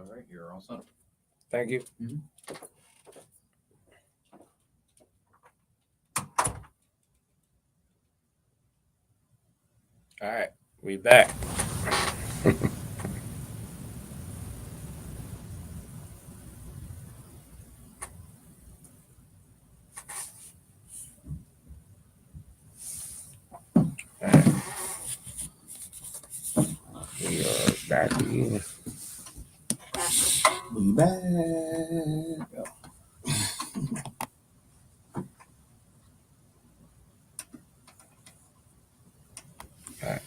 All right, you're all set. Thank you. All right, we back. All right. We are back again. We back. All right.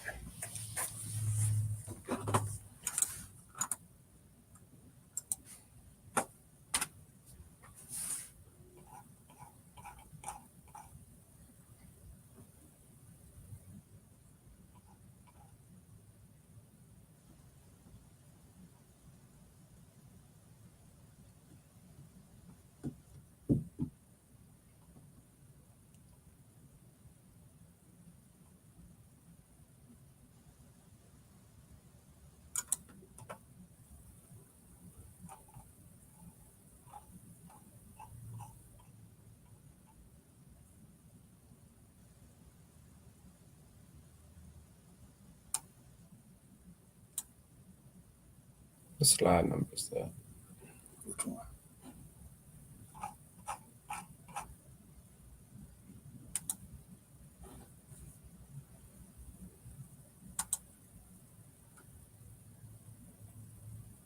The slide numbers there. Which one?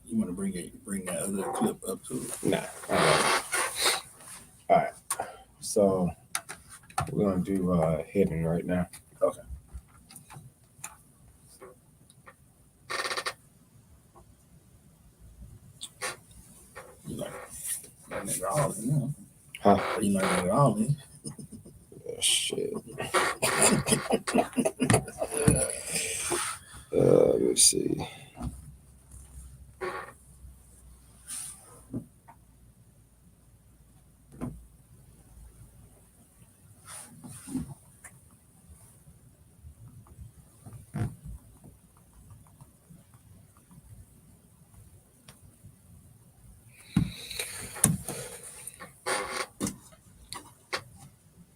You want to bring that other clip up to it? Nah. All right. So we're gonna do hidden right now. Okay. You like that nigga all in, you know? Huh? You like that all in? Oh, shit. Let me see.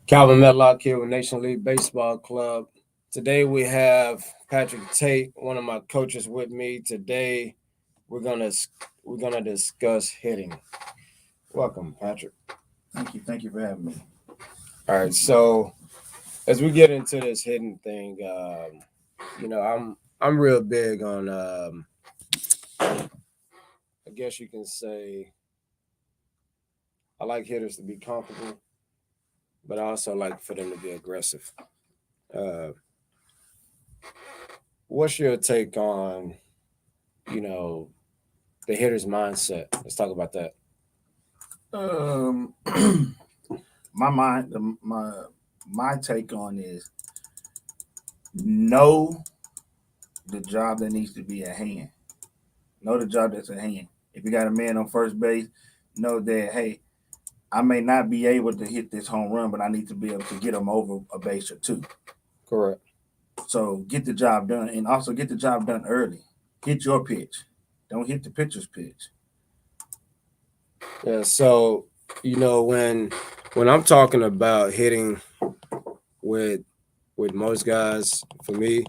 Calvin Medlock here with Nation League Baseball Club. Today we have Patrick Tate, one of my coaches, with me. Today we're gonna discuss hitting. Welcome, Patrick. Thank you for having me. All right, so as we get into this hitting thing, I'm real big on I guess you can say I like hitters to be comfortable, but I also like for them to be aggressive. What's your take on, the hitter's mindset? Let's talk about that. My take on is know the job that needs to be at hand. Know the job that's at hand. If you got a man on first base, know that, hey, I may not be able to hit this home run, but I need to be able to get him over a base or two. Correct. So get the job done, and also get the job done early. Hit your pitch. Don't hit the pitcher's pitch. Yeah. So when I'm talking about hitting with most guys, for me,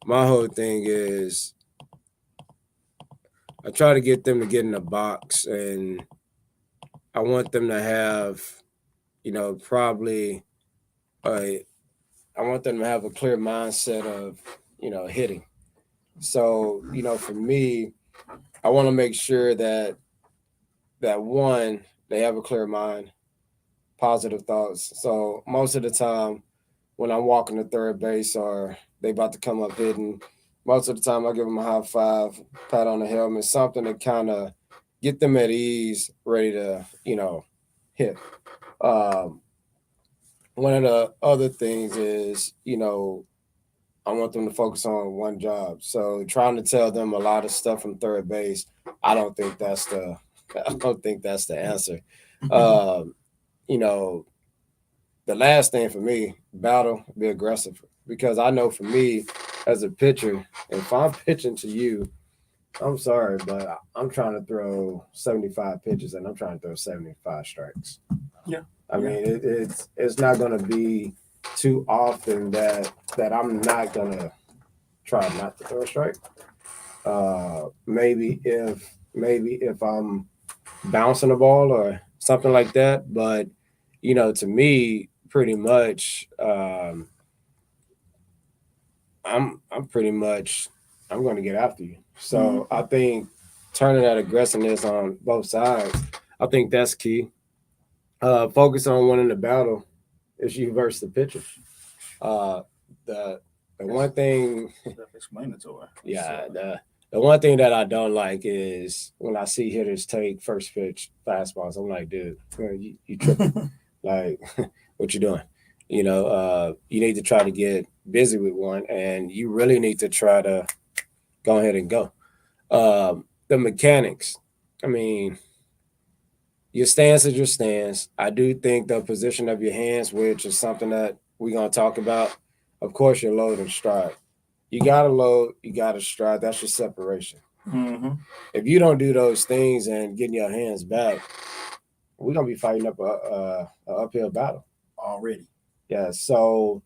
my whole thing is I try to get them to get in the box, and I want them to have, probably I want them to have a clear mindset of, hitting. So, for me, I want to make sure that one, they have a clear mind, positive thoughts. So most of the time when I'm walking to third base or they about to come up hitting, most of the time I give them a high five, pat on the helmet, something to kind of get them at ease, ready to, hit. Um, One of the other things is, I want them to focus on one job. So trying to tell them a lot of stuff from third base, I don't think that's the answer. Um, the last thing for me, battle, be aggressive. Because I know for me as a pitcher, if I'm pitching to you I'm sorry, but I'm trying to throw 75 pitches and I'm trying to throw 75 strikes. Yeah. I mean, it's not going to be too often that I'm not going to try not to throw a strike. Maybe if I'm bouncing the ball or something like that, but to me, pretty much, I'm pretty much I'm going to get after you. So I think turning that aggressiveness on both sides, I think that's key. Focus on winning the battle is you versus the pitcher. Uh, the the one thing, Self-explanatory. yeah, So, the one thing that I don't like is when I see hitters take first pitch fastballs. I'm like, dude, man, you tripping? Like, what you doing? You need to try to get busy with one, and you really need to try to go ahead and go. The mechanics. I mean, your stance is your stance. I do think the position of your hands, which is something that we're gonna talk about. Of course, your load and stride. You gotta load. You gotta stride. That's your separation. If you don't do those things and getting your hands back, we're gonna be fighting up a uphill battle already. Yeah. So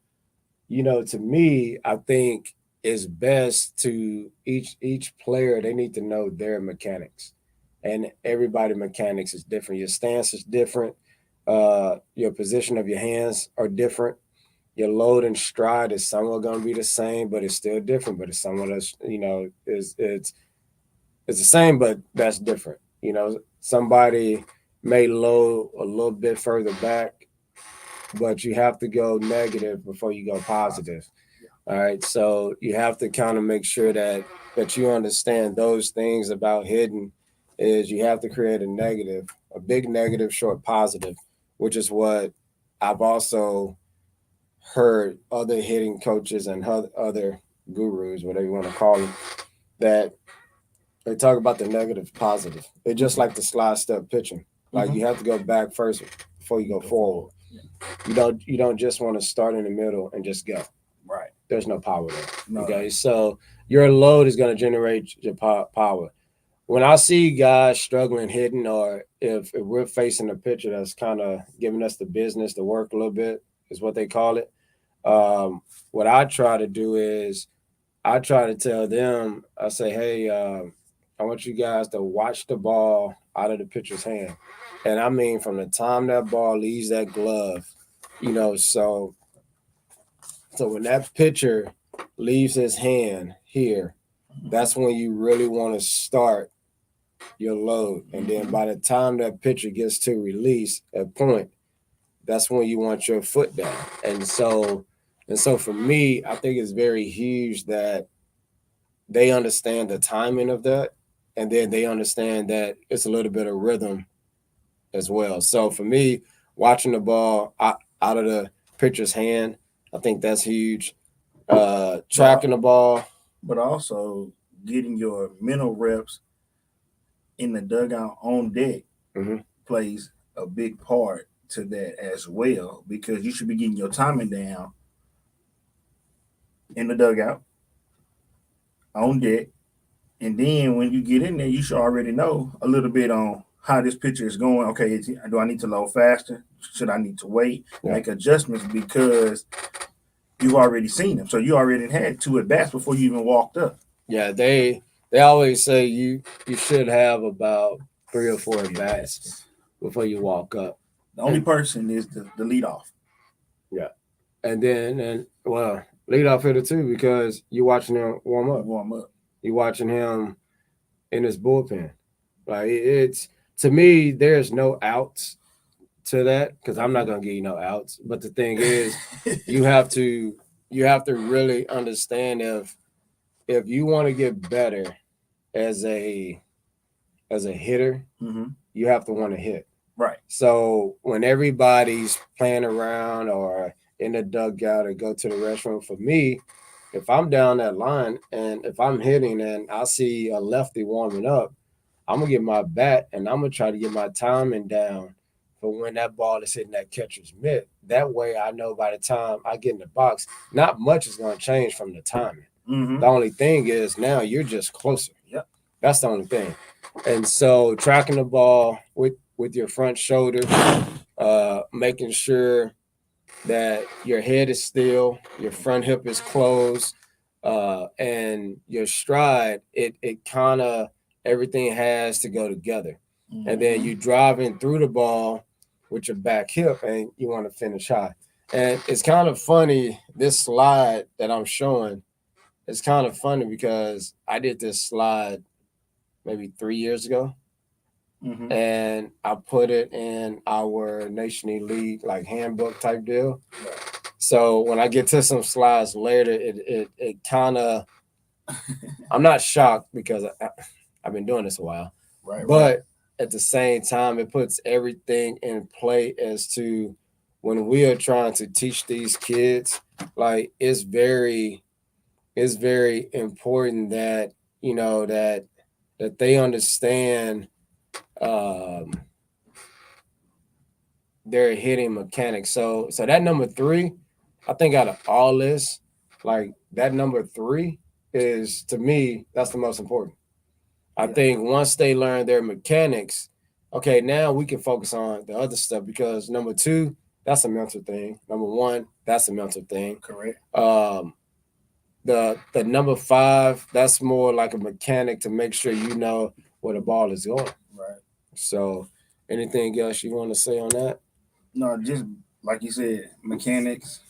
to me, I think it's best to each player, they need to know their mechanics. And everybody mechanics is different. Your stance is different. Your position of your hands are different. Your load and stride is somewhat going to be the same, but it's still different. But it's somewhat that's is it's the same, but that's different. Somebody may load a little bit further back, but you have to go negative before you go positive. All right. So you have to kind of make sure that you understand those things about hitting is you have to create a big negative, short positive, which is what I've also heard other hitting coaches and other gurus, whatever you want to call them, that they talk about the negative positive. It's just like the slide step pitching. Like you have to go back first before you go forward. You don't just want to start in the middle and just go. Right. There's no power there. No. Okay, so your load is going to generate your power. When I see guys struggling hitting, or if we're facing a pitcher that's kind of giving us the business to work a little bit, is what they call it. What I try to do is I try to tell them, I say, hey, I want you guys to watch the ball out of the pitcher's hand. And I mean, from the time that ball leaves that glove, so when that pitcher leaves his hand here, that's when you really want to start your load. And then by the time that pitcher gets to release a point, that's when you want your foot down. And so for me, I think it's very huge that they understand the timing of that. And then they understand that it's a little bit of rhythm as well. So for me, watching the ball out of the pitcher's hand, I think that's huge. Tracking the ball. But also getting your mental reps in the dugout on deck plays a big part to that as well, because you should be getting your timing down in the dugout on deck. And then when you get in there, you should already know a little bit on how this pitcher is going. Okay, do I need to load faster? Should I need to wait? Yeah. Make adjustments because you've already seen them. So you already had 2 at bats before you even walked up. Yeah, they always say you should have about 3 or 4 at bats before you walk up. The only person is the leadoff. Yeah. And leadoff hitter too, because you're watching him warm up. You're watching him in his bullpen. Like it's, to me, there's no outs to that, because I'm not gonna give you no outs. But the thing is, you have to really understand if you want to get better as a hitter, you have to want to hit. Right. So when everybody's playing around or in the dugout or go to the restroom, for me, if I'm down that line and if I'm hitting and I see a lefty warming up, I'm gonna get my bat and I'm gonna try to get my timing down for when that ball is hitting that catcher's mitt. That way I know by the time I get in the box, not much is gonna change from the timing. The only thing is now you're just closer. Yep. That's the only thing. And so tracking the ball with your front shoulder, making sure that your head is still, your front hip is closed, and your stride, it kind of everything has to go together. Mm-hmm. And then you driving through the ball with your back hip and you want to finish high. And it's kind of funny, this slide that I'm showing, it's kind of funny because I did this slide maybe 3 years ago. Mm-hmm. And I put it in our Nation Elite like handbook type deal. So when I get to some slides later, it kind of, I'm not shocked because I've been doing this a while, Right. but at the same time, it puts everything in play as to when we are trying to teach these kids, like it's very important that, you know, that they understand their hitting mechanics. So that number 3, I think out of all this, like that number 3 is, to me, that's the most important. I think once they learn their mechanics, okay, now we can focus on the other stuff, because number 2, that's a mental thing. Number 1, that's a mental thing. Correct. The number 5, that's more like a mechanic to make sure you know where the ball is going. Right. So anything else you want to say on that? No, just like you said, mechanics,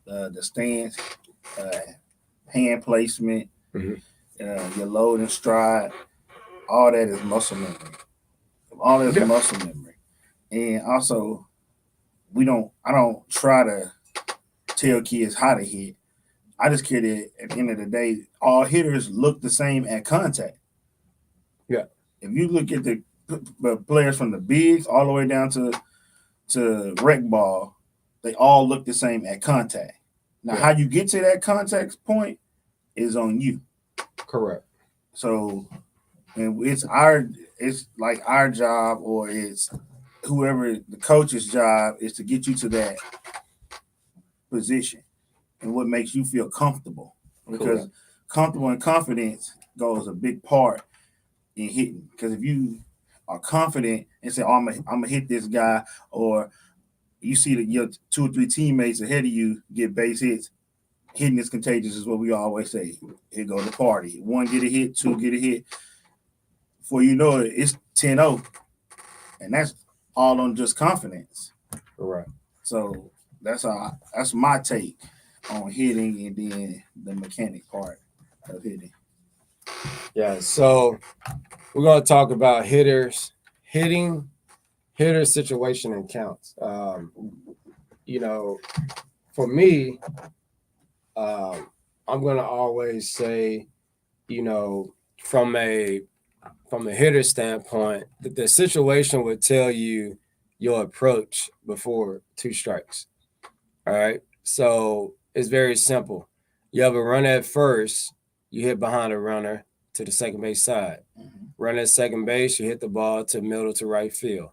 the stance, hand placement, your load and stride, all that is muscle memory. All that is muscle memory. And also, I don't try to tell kids how to hit. I just care that at the end of the day, all hitters look the same at contact. Yeah. If you look at the players from the bigs all the way down to rec ball, they all look the same at contact. Now, how you get to that contact point is on you. Correct. So, and it's like our job, or it's whoever the coach's job is to get you to that position and what makes you feel comfortable. Because comfortable and confidence goes a big part in hitting. Because if you are confident and say, "Oh, I'm gonna hit this guy," or you see that your 2 or 3 teammates ahead of you get base hits, hitting is contagious, is what we always say. Here goes the party. 1 get a hit, 2 get a hit. Before you know it, it's 10-0. And that's all on just confidence. Right. So that's my take on hitting, and then the mechanic part of hitting. Yeah, so we're going to talk about hitting situation and counts. You know, for me, I'm going to always say, you know, from a hitter standpoint, that the situation would tell you your approach before 2 strikes. All right. So it's very simple. You have a runner at first, you hit behind a runner to the second base side. Mm-hmm. Run at second base, you hit the ball to middle to right field.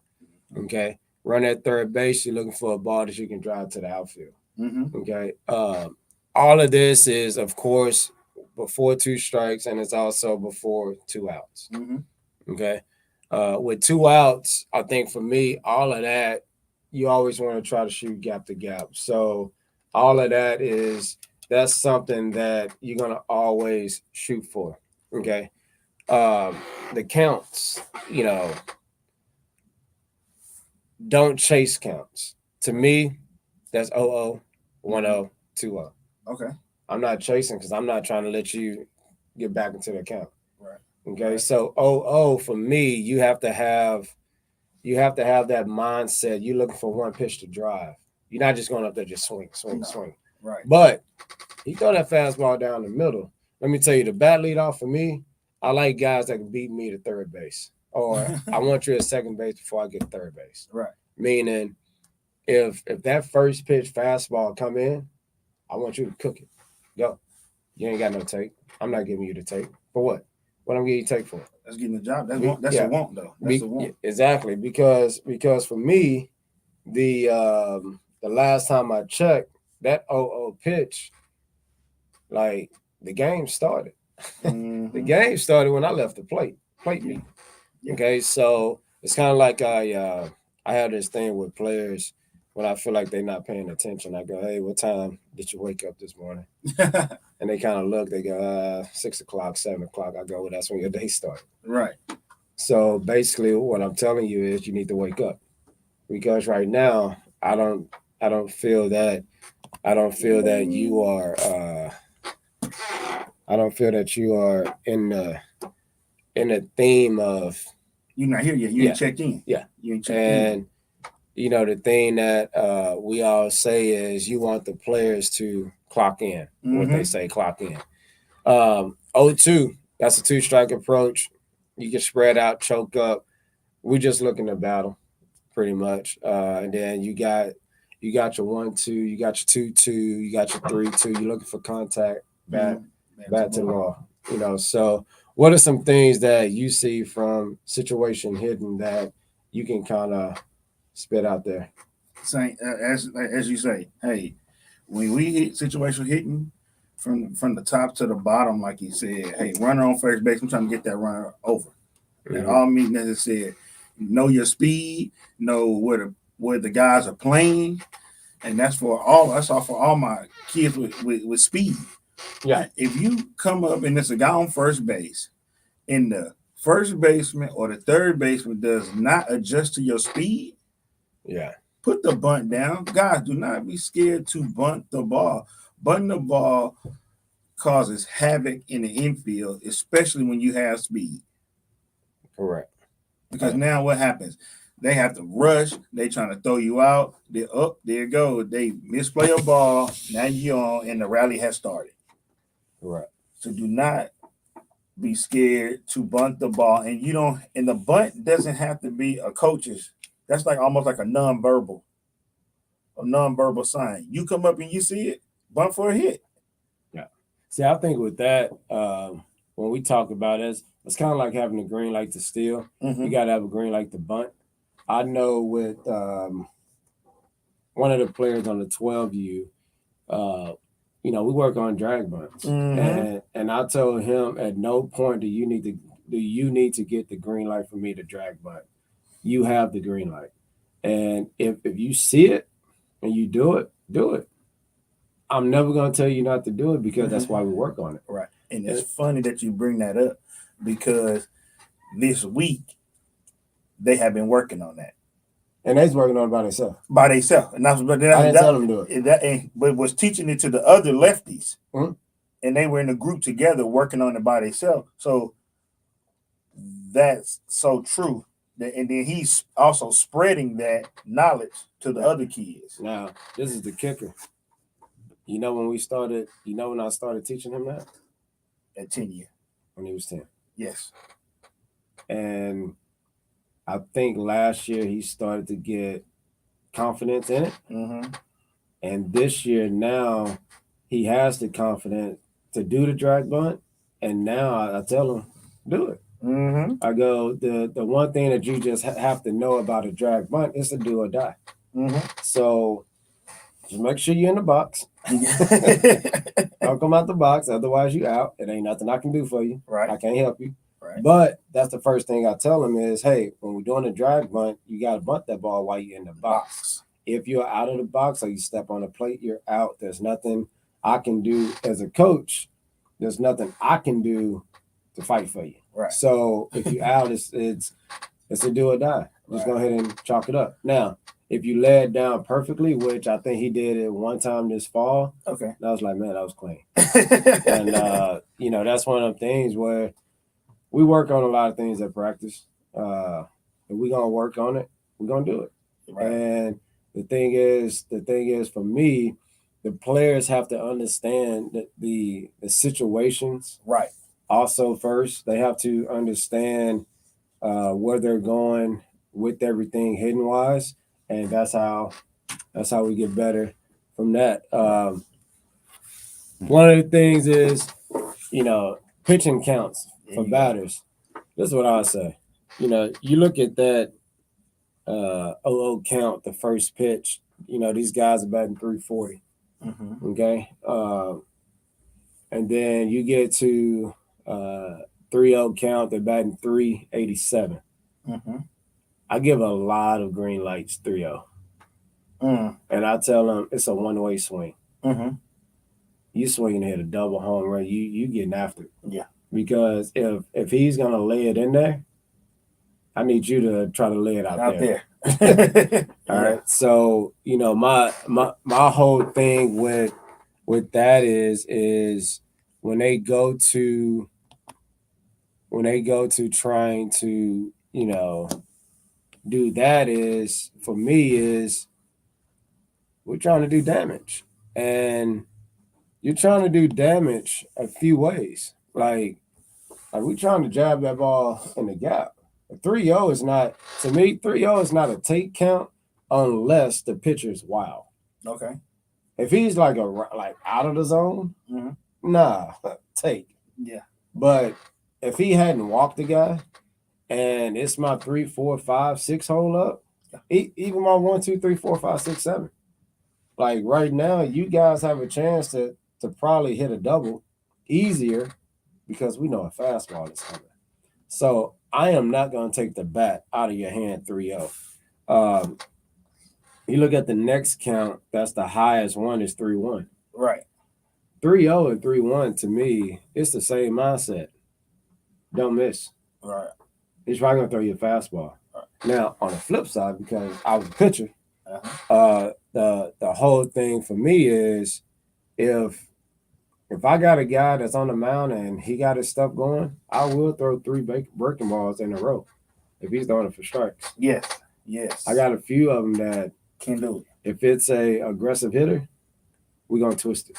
Okay. Run at third base, you're looking for a ball that you can drive to the outfield. Mm-hmm. Okay. All of this is, of course, before 2 strikes, and it's also before 2 outs. Mm-hmm. Okay. With 2 outs, I think for me, all of that, you always want to try to shoot gap to gap. So all of that's something that you're going to always shoot for. Okay. The counts, you know, don't chase counts. To me, that's 0-0, 1-0, 2-0. Okay. I'm not chasing because I'm not trying to let you get back into the count. Right. Okay. Right. So 0-0 for me, you have to have that mindset. You're looking for 1 pitch to drive. You're not just going up there just swing. Right. But you throw that fastball down the middle. Let me tell you, the bat lead off for me, I like guys that can beat me to third base. Or I want you at second base before I get to third base. Right. Meaning, if that first pitch fastball come in, I want you to cook it. Go. You ain't got no take. I'm not giving you the take. For what? What I'm giving you take for? That's getting the job. That's a want, though. That's a want. Exactly. Because for me, the last time I checked, that 0-0 pitch, like, the game started. The game started when I left the plate meet. Yeah. Okay, so it's kind of like I have this thing with players when I feel like they're not paying attention. I go, hey, what time did you wake up this morning? And they kind of look, they go, 6 o'clock, 7 o'clock. I go, well, that's when your day started. Right. So basically what I'm telling you is you need to wake up. Because right now I don't feel that you are I don't feel that you are in the theme of you're not here yet. You ain't checked in. Yeah. You ain't checked in. And the thing that we all say is you want the players to clock in. What they say, clock in. 0-2, that's a 2-strike approach. You can spread out, choke up. We just looking to battle, pretty much. And then you got your 1-2, you got your 2-2, you got your 3-2. You're looking for contact, back to the ball. So what are some things that you see from situation hitting that you can kind of spit out there? Same as you say, hey, when we hit situation hitting from the top to the bottom, like you said, hey, runner on first base, I'm trying to get that runner over. And all meaning as I said, know your speed, know where the guys are playing, and that's all for all my kids with speed. Yeah. If you come up and there's a guy on first base, and the first baseman or the third baseman does not adjust to your speed, put the bunt down. Guys, do not be scared to bunt the ball. Bunting the ball causes havoc in the infield, especially when you have speed. Correct. Because now what happens? They have to rush. They trying to throw you out. They're up. There you go. They misplay a ball. Now you're on, and the rally has started. Correct. So do not be scared to bunt the ball. And you don't. And the bunt doesn't have to be a coach's. That's like almost like a nonverbal sign. You come up and you see it, bunt for a hit. Yeah. See, I think with that, when we talk about it, it's kind of like having a green light to steal. You got to have a green light to bunt. I know with one of the players on the 12U, we work on drag bunts, and I told him at no point do you need to get the green light for me to drag bunt. You have the green light, and if you see it and you do it. I'm never going to tell you not to do it because that's why we work on it. Right. And it's funny that you bring that up because this week they have been working on that. And they's working on it by themselves. And that's what I didn't tell them to do it. But was teaching it to the other lefties. And they were in a group together working on it by themselves. So that's so true. And then he's also spreading that knowledge to the other kids. Now, this is the kicker. When I started teaching him that? At 10 years. When he was 10. Yes. And I think last year he started to get confidence in it. And this year now he has the confidence to do the drag bunt. And now I tell him, do it. I go, the one thing that you just have to know about a drag bunt is to do or die. So just make sure you're in the box. Don't come out the box, otherwise you out. It ain't nothing I can do for you. Right. I can't help you. Right. But that's the first thing I tell them is, hey, when we're doing a drag bunt, you got to bunt that ball while you're in the box. If you're out of the box or you step on the plate, you're out. There's nothing I can do as a coach. There's nothing I can do to fight for you. Right. So if you're out, it's a do or die. Just go ahead and chalk it up. Now, if you lay it down perfectly, which I think he did it one time this fall, okay, I was like, man, that was clean. And that's one of the things where we work on a lot of things at practice. If we're gonna work on it, we're gonna do it. Right. And the thing is for me, the players have to understand that the situations. Right. Also, first, they have to understand where they're going with everything hidden wise. And that's how we get better from that. One of the things is, pitching counts for batters. This is what I say. You look at that 0 count, the first pitch. These guys are batting 340. Okay. And then you get to 3-0 count. They're batting 387. Mm-hmm. I give a lot of green lights 3-0. And I tell them it's a one-way swing. Mm-hmm. You swing and hit a double home run, you getting after it. Yeah. Because if he's gonna lay it in there, I need you to try to lay it out there. All right. So, you know, my whole thing with that is when they go to trying to, you know, do that, is for me is we're trying to do damage. And you're trying to do damage a few ways. Like we're trying to jab that ball in the gap. A 3-0 is not, to me, 3-0 is not a take count unless the pitcher is wild. Okay. If he's like out of the zone, nah, take. Yeah. But if he hadn't walked the guy and it's my 3, 4, 5, 6 hole up, even my 1, 2, 3, 4, 5, 6, 7. Like right now, you guys have a chance to probably hit a double easier because we know a fastball is coming. So I am not going to take the bat out of your hand 3-0. You look at the next count, that's the highest one is 3-1. Right. 3-0 and 3-1 to me, it's the same mindset. Don't miss. Right. He's probably going to throw you a fastball. Right. Now, on the flip side, because I was a pitcher, the whole thing for me is if I got a guy that's on the mound and he got his stuff going, I will throw 3 breaking balls in a row if he's throwing it for strikes. Yes. I got a few of them that can do it. If it's a aggressive hitter, we're gonna twist it.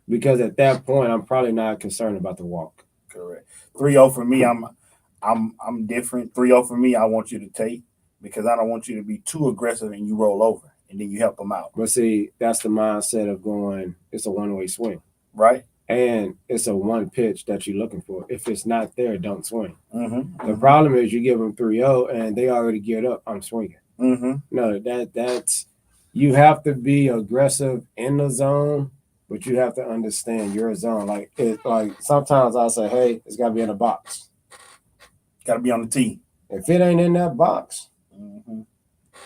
Because at that point, I'm probably not concerned about the walk. Correct. 3-0 for me, I'm different. 3-0 for me, I want you to take because I don't want you to be too aggressive and you roll over and then you help them out. But see, that's the mindset of going, it's a one-way swing. Right. And it's a one pitch that you're looking for. If it's not there, don't swing. The problem is you give them 3-0 and they already geared up, I'm swinging. No, that's you have to be aggressive in the zone, but you have to understand your zone. Like sometimes I say, hey, it's got to be in a box. Got to be on the tee. If it ain't in that box,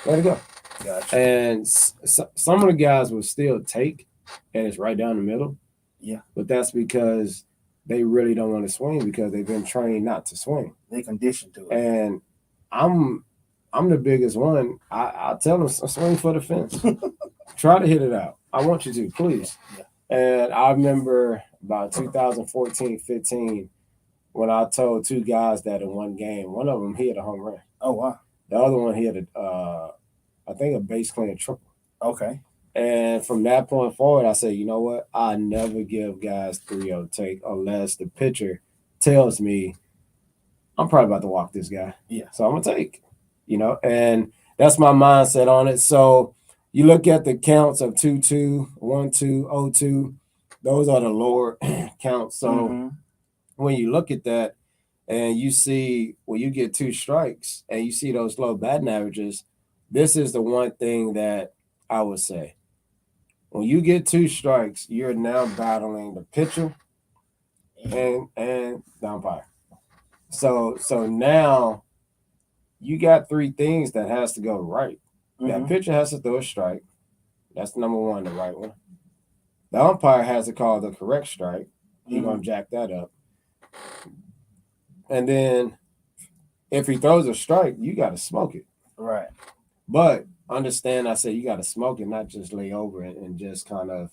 let it go. Gotcha. And some of the guys will still take, and it's right down the middle. Yeah. But that's because they really don't want to swing because they've been trained not to swing. They conditioned to it. And I'm the biggest one. I tell them, swing for the fence. Try to hit it out. I want you to, please. Yeah. And I remember about 2014, 15, when I told 2 guys that in one game, one of them hit a home run. Oh, wow. The other one hit I think a base clean triple. Okay. And from that point forward, I said, you know what? I never give guys 3-0 take unless the pitcher tells me I'm probably about to walk this guy. Yeah. So I'm going to take, you know, and that's my mindset on it. So you look at the counts of 2-2, 1-2, 0-2. Those are the lower counts. So when you look at that and you see when you get 2 strikes and you see those low batting averages, this is the one thing that I would say. When you get 2 strikes, you're now battling the pitcher and the umpire. So now you got 3 things that has to go right. That pitcher has to throw a strike. That's number 1, the right one. The umpire has to call the correct strike. He's going to jack that up. And then if he throws a strike, you got to smoke it. Right. But understand, I said you got to smoke it, not just lay over it and just kind of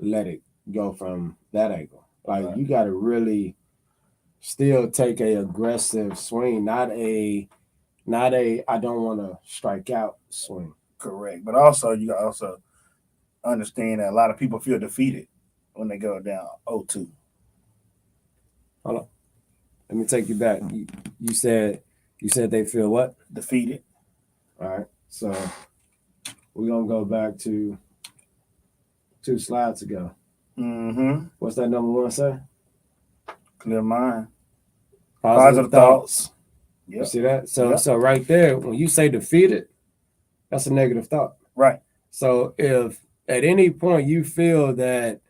let it go from that angle. Like you got to really still take a aggressive swing, not a I don't want to strike out swing. Correct. But also you got to also understand that a lot of people feel defeated when they go down 0-2. Hold on. Let me take you back. You said they feel what? Defeated. All right. So we're going to go back to 2 slides ago. What's that number 1 say? Clear mind. Positive thoughts. Yep. You see that? So right there, when you say defeated, that's a negative thought. Right. So if at any point you feel that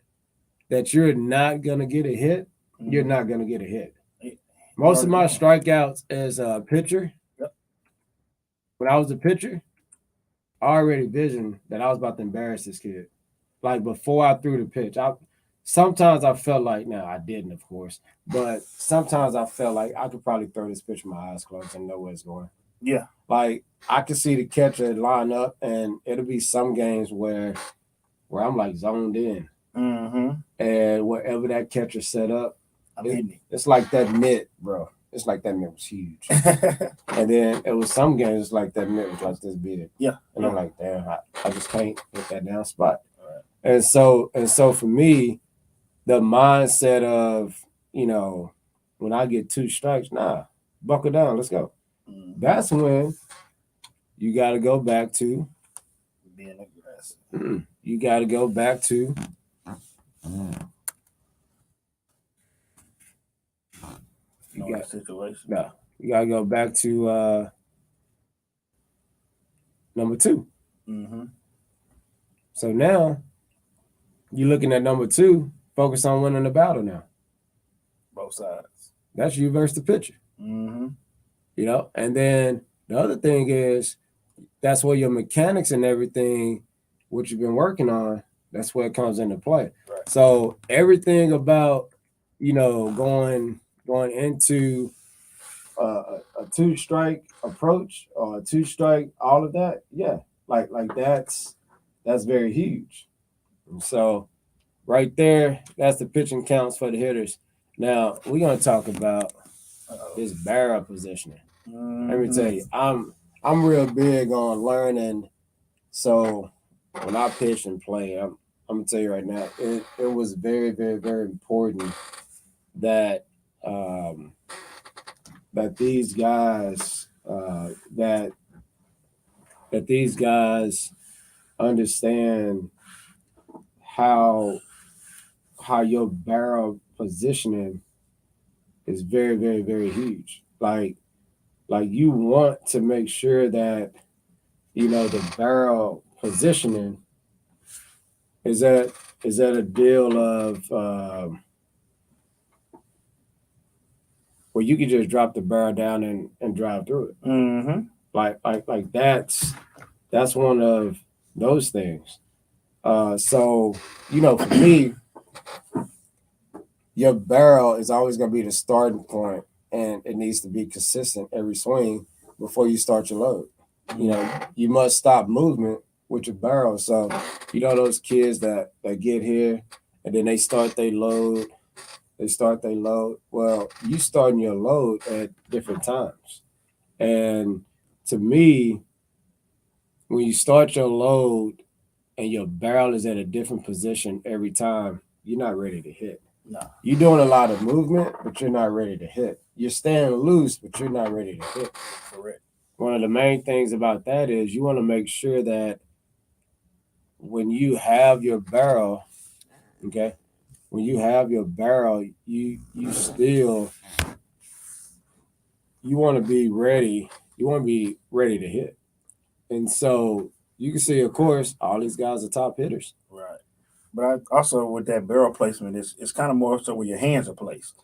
you're not going to get a hit, you're Mhm. not gonna get a hit. It- Most of already my know. strikeouts as a pitcher, Yep. when I was a pitcher, I already visioned that I was about to embarrass this kid. Like before I threw the pitch, I sometimes I felt like, now I didn't, of course, but sometimes I felt like I could probably throw this pitch with my eyes closed and know where it's going. Yeah. Like I could see the catcher line up, and it'll be some games where I'm like zoned in, Mm-hmm. and wherever that catcher set up, I'm hitting it's like that mitt, bro. It's like that mitt was huge. it. And then it was some games like that mitt was like this big. Yeah. And I'm like, damn, I just can't hit that down spot. Right. And so for me, the mindset of, you know, when I get 2 strikes, nah, buckle down, let's go. Mhm. That's when you got to go back to, Being aggressive. you got to go back to, No you got, situation. no, you got to go back to number 2. Mm-hmm. So now you're looking at number 2, focus on winning the battle now. Both sides. That's you versus the pitcher. Mm-hmm. You know, and then the other thing is that's where your mechanics and everything, what you've been working on, that's where it comes into play. Right. So everything about, you know, going into a 2-strike approach or a 2-strike, all of that, yeah, like that's very huge. And so right there, that's the pitching counts for the hitters. Now we're gonna talk about this barrel positioning. Mm-hmm. Let me tell you, I'm real big on learning. So when I pitch and play, I'm gonna tell you right now, it was very, very, very important that that these guys that these guys understand how your barrel positioning is very, very, very huge. Like you want to make sure that, you know, the barrel positioning is that a deal of where you can just drop the barrel down and drive through it. Mm-hmm. Like that's one of those things. So, you know, for me, your barrel is always going to be the starting point, and it needs to be consistent every swing before you start your load. You know, you must stop movement with your barrel. So, you know, those kids that get here and then they start their load. Well, you starting your load at different times. And to me, when you start your load and your barrel is at a different position every time, you're not ready to hit. No. You're doing a lot of movement, but you're not ready to hit. You're staying loose, but you're not ready to hit. Correct. One of the main things about that is you want to make sure that when you have your barrel, okay, when you have your barrel, you still you want to be ready. You want to be ready to hit. And so you can see, of course, all these guys are top hitters. Right. But also with that barrel placement, it's kind of more so where your hands are placed.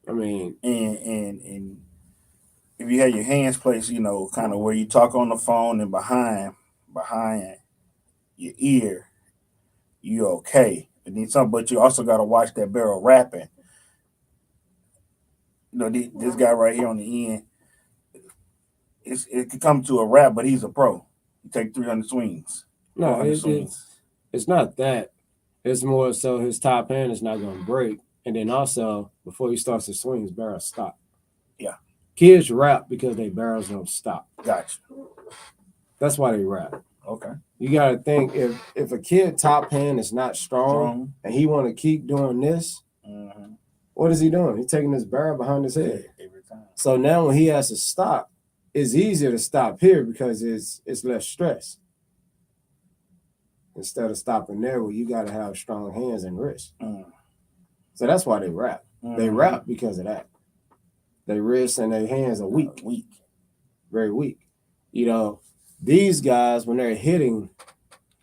I mean, And if you have your hands placed, you know, kind of where you talk on the phone and behind your ear, you're okay. And then some, but you also got to watch that barrel wrapping. You know, this guy right here on the end, it could come to a wrap, but he's a pro. He take 300 swings. no, it's not that. It's more so his top hand is not going to break. And then also, before he starts to swing, his barrel stop. Yeah. Kids rap because their barrels don't stop. Gotcha. That's why they rap. Okay. You got to think, if a kid top hand is not strong and he want to keep doing this, mm-hmm. What is he doing? He's taking his barrel behind his head. Every time. So now when he has to stop, it's easier to stop here because it's less stress. Instead of stopping there where you got to have strong hands and wrists. Mm. So that's why they rap. Mm-hmm. They rap because of that. Their wrists and their hands are weak. Very weak. You know, these guys, when they're hitting,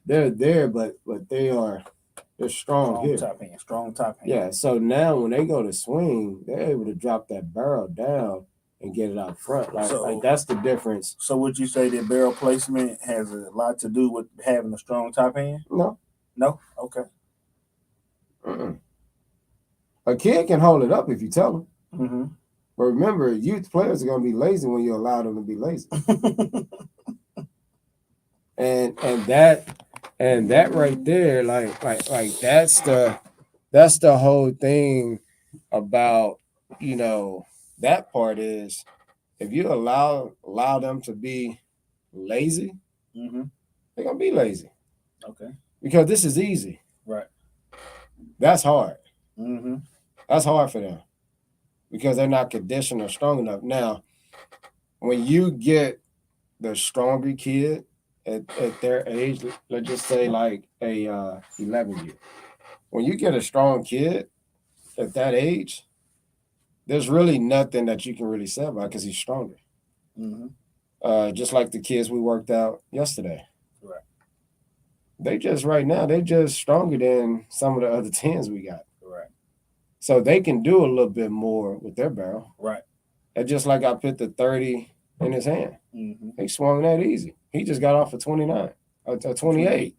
they're there, but they are They're strong here. Strong top hand. Yeah. So now when they go to swing, they're able to drop that barrel down and get it out front. Like that's the difference. So would you say that barrel placement has a lot to do with having a strong top hand? No. No? Okay. Mm-mm. A kid can hold it up if you tell them. Mm-hmm. But remember, youth players are going to be lazy when you allow them to be lazy. and that right there, like that's the whole thing about, you know, that part is if you allow them to be lazy, Mm-hmm. they're gonna be lazy. Okay. Because this is easy. Right. That's hard. Mm-hmm. That's hard for them because they're not conditioned or strong enough. Now, when you get the stronger kid at their age, let's just say like a 11 year, when you get a strong kid at that age, there's really nothing that you can really say about because he's stronger. Mm-hmm. Just like the kids we worked out yesterday. Right. They just stronger than some of the other 10s we got. Right. So they can do a little bit more with their barrel. Right. And just like I put the 30 in his hand. Mm-hmm. He swung that easy. He just got off a 29, a 28.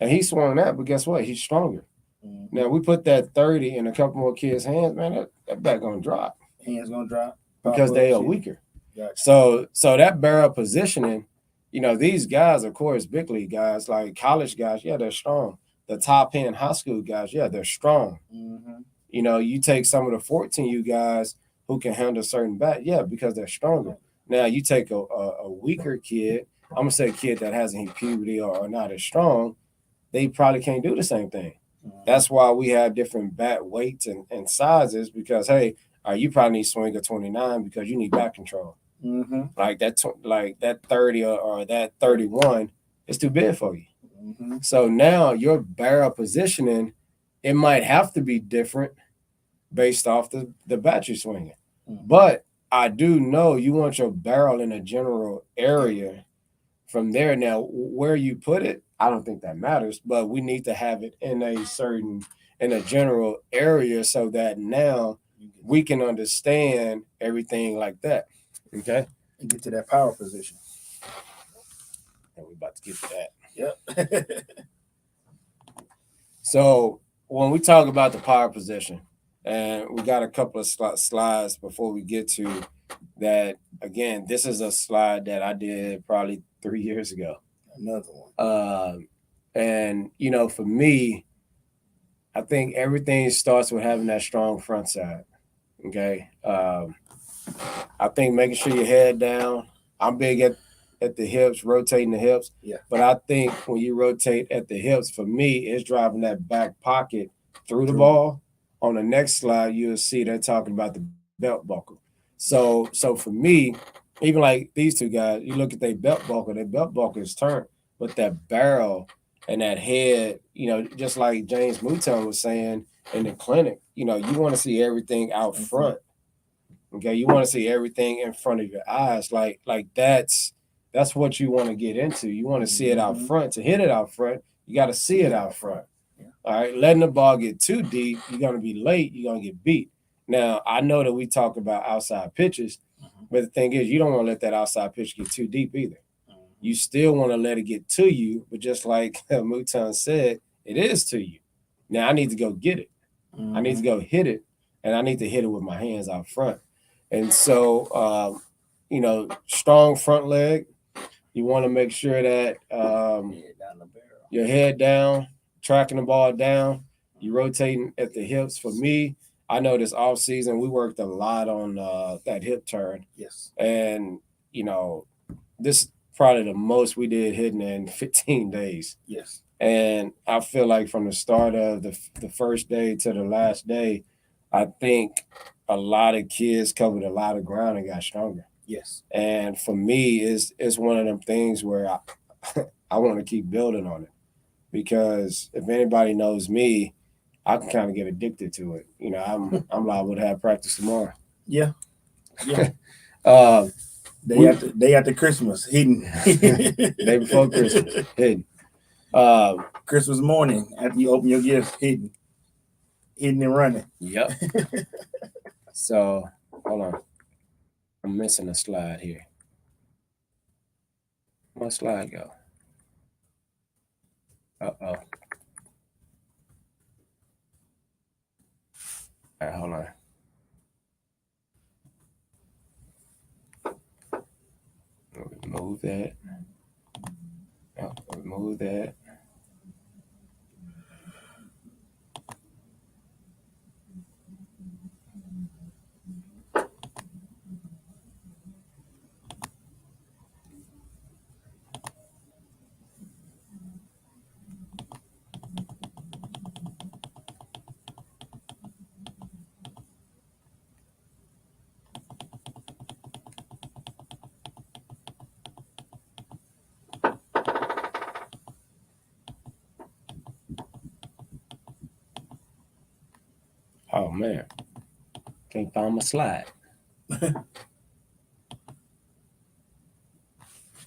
And he swung that, but guess what? He's stronger. Mm-hmm. Now, we put that 30 in a couple more kids' hands, man, that back going to drop. Hands going to drop. Because they are weaker. Gotcha. So that barrel positioning, you know, these guys, of course, big league guys, like college guys, yeah, they're strong. The top end high school guys, yeah, they're strong. Mm-hmm. You know, you take some of the 14U guys who can handle certain bat, yeah, because they're stronger. Now, you take a weaker kid, I'm going to say a kid that hasn't hit puberty or not as strong, they probably can't do the same thing. Mm-hmm. That's why we have different bat weights and sizes because, hey, you probably need to swing a 29 because you need bat control. Mm-hmm. Like that 30 or that 31 is too big for you. Mm-hmm. So now your barrel positioning, it might have to be different based off the bat you're swinging. Mm-hmm. But I do know you want your barrel in a general area. From there, now where you put it, I don't think that matters, but we need to have it in a general area so that now we can understand everything like that. Okay. And get to that power position. And we're about to get to that. Yep. So when we talk about the power position, and we got a couple of slides before we get to that. Again, this is a slide that I did probably 3 years ago. Another one. And, you know, for me, I think everything starts with having that strong front side. Okay. I think making sure your head down. I'm big at the hips, rotating the hips. Yeah. But I think when you rotate at the hips, for me, it's driving that back pocket through the ball. On the next slide, you'll see they're talking about the belt buckle. So for me, even like these two guys, you look at their belt buckle is turned, but that barrel and that head, you know, just like James Mouton was saying in the clinic, you know, you want to see everything out front. Okay, you want to see everything in front of your eyes. Like that's what you want to get into. You want to see it out front. To hit it out front, you got to see it out front. Yeah. All right, letting the ball get too deep, you're going to be late, you're going to get beat. Now, I know that we talk about outside pitches, but the thing is, you don't want to let that outside pitch get too deep either. You still want to let it get to you, but just like Mouton said, it is to you. Now, I need to go get it. I need to go hit it, and I need to hit it with my hands out front. And so, you know, strong front leg. You want to make sure that your head down, tracking the ball down, you rotating at the hips. For me, I know this off season we worked a lot on that hip turn. Yes. And, you know, this is probably the most we did hitting in 15 days. Yes. And I feel like from the start of the first day to the last day, I think a lot of kids covered a lot of ground and got stronger. Yes. And for me, it's one of them things where I want to keep building on it. Because if anybody knows me, I can kind of get addicted to it. You know, I'm liable to have practice tomorrow. Yeah. Yeah. Day after Christmas, hitting. Day before Christmas, hitting. Christmas morning after you open your gifts, hitting and running. Yep. So hold on. I'm missing a slide here. What slide go? Uh-oh. All right, hold on. Remove that. Oh, remove that. Oh man, can't find my slide.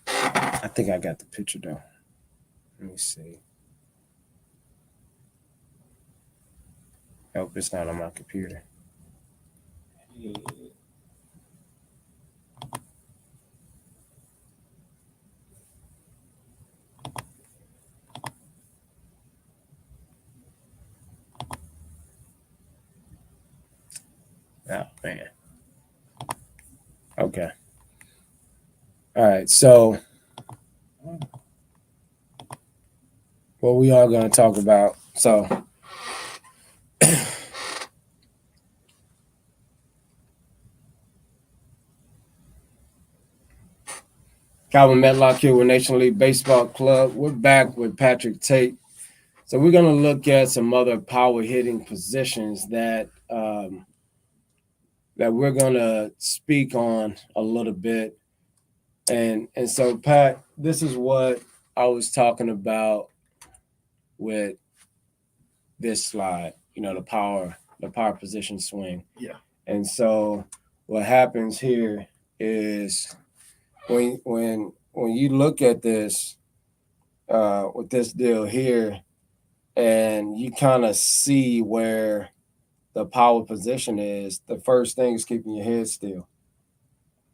I think I got the picture though. Let me see. Hope it's not on my computer. Oh man. Okay. All right. So what we are going to talk about. So Calvin Medlock here with Nation League Baseball Club. We're back with Patrick Tate. So we're going to look at some other power hitting positions that that we're going to speak on a little bit. And so, Pat, this is what I was talking about with this slide, you know, the power position swing. Yeah. And so what happens here is when you look at this with this deal here, and you kind of see where the power position is, the first thing is keeping your head still.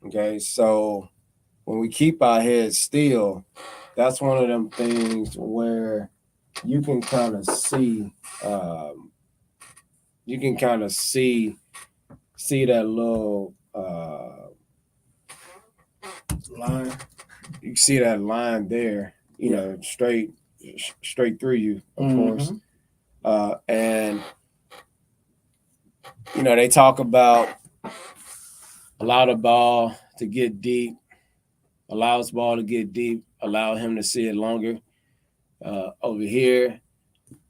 Okay, so when we keep our head still, that's one of them things where you can kind of see that little Line. you see that line there, you know, straight through you, of course. And you know, they talk about allow the ball to get deep, allow his ball to get deep, allow him to see it longer. Over here,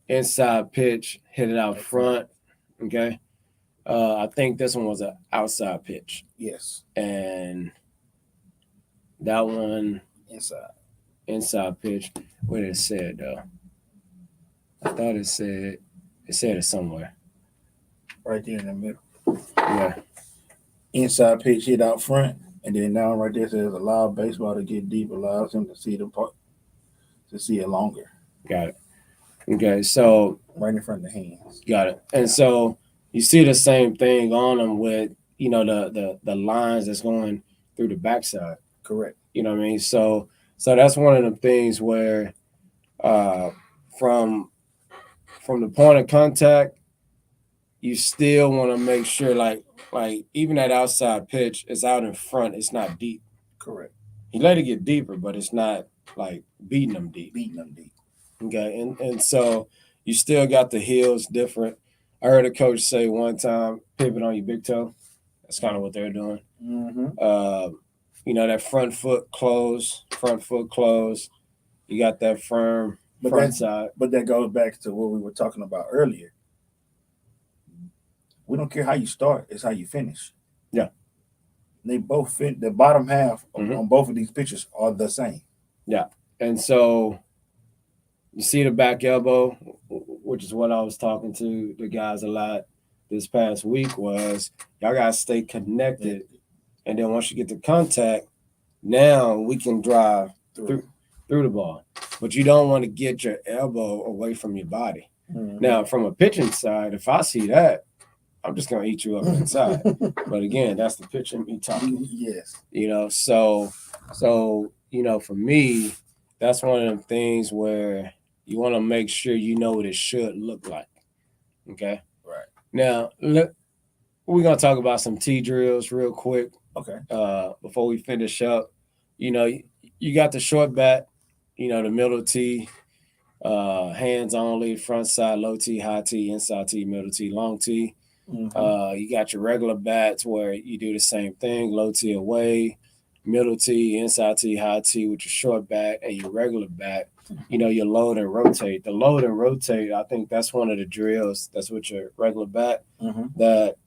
inside pitch, hit it out front. Okay. I think this one was an outside pitch. Yes. And that one inside pitch. What did it say though? I thought it said it somewhere. Right there in the middle. Yeah. Inside pitch hit out front, and then down right there says allow baseball to get deep, allows him to see it longer. Got it. Okay, so right in front of the hands. Got it. And so you see the same thing on them with, you know, the lines that's going through the backside. Correct. You know what I mean? So that's one of the things where from the point of contact, you still want to make sure like even that outside pitch is out in front, it's not deep. Correct. He let it get deeper, but it's not like beating them deep. Okay, and so you still got the heels different. I heard a coach say one time, pivot on your big toe. That's kind of what they're doing. Mm-hmm. You know, that front foot close. You got that firm front side. But that goes back to what we were talking about earlier. We don't care how you start; it's how you finish. Yeah. They both fit. The bottom half on both of these pictures are the same. Yeah, and so you see the back elbow, which is what I was talking to the guys a lot this past week, was y'all got to stay connected. And then once you get to contact, now we can drive through. through the ball, but you don't want to get your elbow away from your body. Mhm. Now, from a pitching side, if I see that, I'm just gonna eat you up inside. But again, that's the pitching me talking. Yes. So for me, that's one of them things where you want to make sure you know what it should look like. Okay. Right. Now, look, we're gonna talk about some T drills real quick. Okay. Before we finish up, you got the short bat, the middle T, hands only, front side, low T, high T, inside T, middle T, long T. Mhm. You got your regular bats where you do the same thing, low T away, middle T, inside T, high T with your short bat, and your regular bat. Your load and rotate. The load and rotate, I think that's one of the drills. That's with your regular bat Mhm. that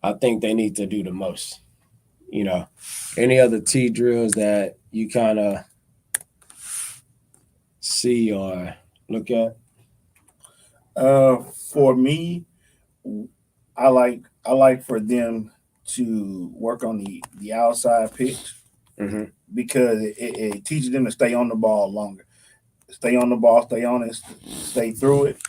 I think they need to do the most. Any other T drills that you kind of see or look at? For me, I like for them to work on the outside pitch Mm-hmm. because it teaches them to stay on the ball longer, stay on the ball, stay on it, stay through it,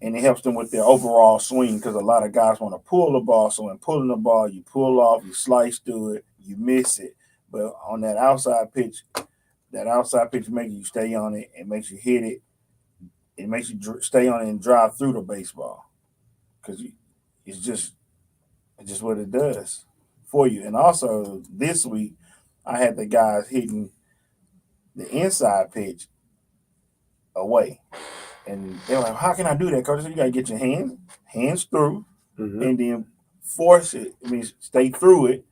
and it helps them with their overall swing because a lot of guys want to pull the ball. So in pulling the ball, you pull off, you slice through it, you miss it. But on that outside pitch makes you stay on it. It makes you hit it. It makes you stay on it and drive through the baseball because it's just what it does for you. And also this week, I had the guys hitting the inside pitch away. And they were like, "How can I do that, coach?" I said, "You gotta get your hands through, Mm-hmm. and then force it. I mean, stay through it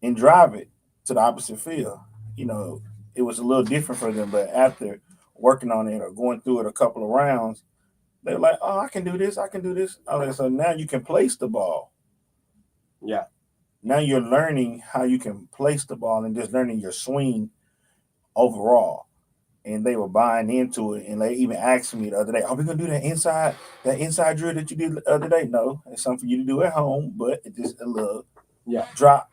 and drive it to the opposite field." It was a little different for them, but after working on it or going through it a couple of rounds, they're like, "Oh, I can do this. I can do this." So now you can place the ball. Yeah. Now you're learning how you can place the ball and just learning your swing overall. And they were buying into it, and they even asked me the other day, "Are we gonna do that inside drill that you did the other day?" No, it's something for you to do at home, but it's just a little drop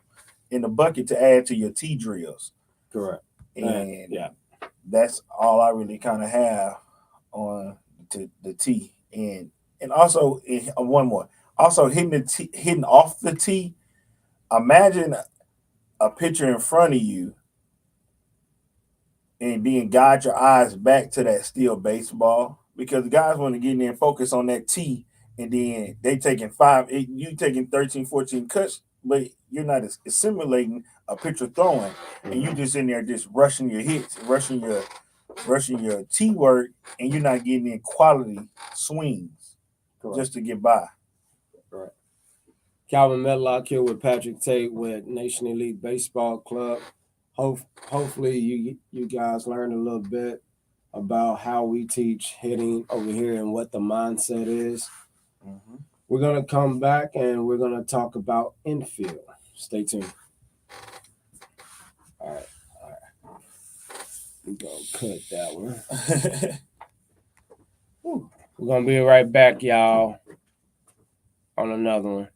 in the bucket to add to your T drills. Correct. And that's all I really kind of have on to the T. And also one more, also hitting off the T. Imagine a pitcher in front of you and then guide your eyes back to that steel baseball because the guys want to get in there and focus on that T, and then they taking you taking 13, 14 cuts, but you're not assimilating a pitcher throwing, and you just in there just rushing your hits, rushing your T work, and you're not getting in quality swings. Correct. Just to get by. Right. Calvin Medlock here with Patrick Tate with Nation Elite Baseball Club. Hopefully you guys learned a little bit about how we teach hitting over here and what the mindset is. Mm-hmm. We're going to come back and we're going to talk about infield. Stay tuned. All right. We're going to cut that one. We're going to be right back, y'all, on another one.